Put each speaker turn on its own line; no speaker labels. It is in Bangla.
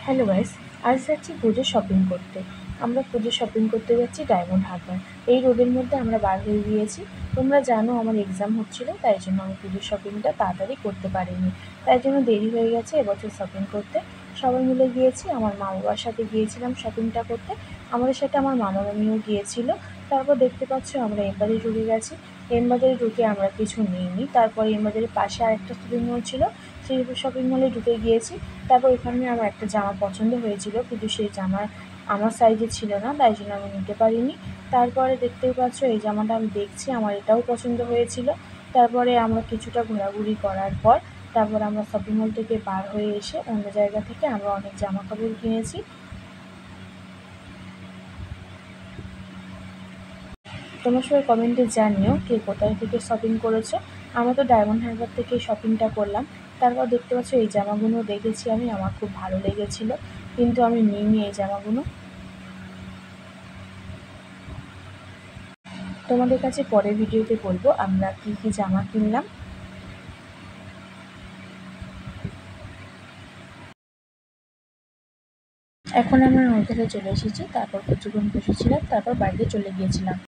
হ্যালো গাইস, আজ যাচ্ছি পুজোর শপিং করতে। আমরা পুজোর শপিং করতে যাচ্ছি ডায়মন্ড হারবার। এই রোডের মধ্যে আমরা বার হয়ে গিয়েছি। তোমরা জানো আমার এক্সাম হচ্ছিল, তাই জন্য আমি পুজোর শপিংটা তাড়াতাড়ি করতে পারিনি। তাই জন্য দেরি হয়ে গেছে এবছর শপিং করতে। সবাই মিলে গিয়েছি, আমার মা বাবার সাথে গিয়েছিলাম শপিংটা করতে। আমাদের সাথে আমার মামা মামিও গিয়েছিল। তারপর দেখতে পাচ্ছ আমরা এমবাজারে ঢুকে গেছি। এমবাজারে ঢুকে আমরা কিছু নিইনি। তারপর এমবাজারের পাশে আরেকটা শপিং মল ছিল, সেই শপিং মলে ঢুকে গিয়েছি। তারপর ওখানে আমার একটা জামা পছন্দ হয়েছিল, কিন্তু সেই জামা আমার সাইজে ছিল না, তাই জন্য আমি নিতে পারিনি। তারপরে দেখতেই পাচ্ছ এই জামাটা আমি দেখছি, আমার এটাও পছন্দ হয়েছিল। তারপরে আমরা কিছুটা ঘোরাঘুরি করার পর তারপর আমরা শপিং মল থেকে বার হয়ে এসে অন্য জায়গা থেকে আমরা অনেক জামা কাপড় কিনেছি। তোমরা সবাই কমেন্টে জানিও কে কোথায় থেকে শপিং করেছো। আমরা তো ডায়মন্ড হারবার থেকে শপিংটা করলাম। তারপর দেখতে পাচ্ছ এই জামাগুলো দেখেছি আমি, আমার খুব ভালো লেগেছিলো, কিন্তু আমি নিইনি এই জামাগুলো। তোমাদের কাছে পরের ভিডিওতে বলবো আমরা কী কী জামা কিনলাম। এখন আমরা হোটেলে চলে এসেছি, তারপর কিছুক্ষণ বসেছিলাম, তারপর বাড়িতে চলে গিয়েছিলাম।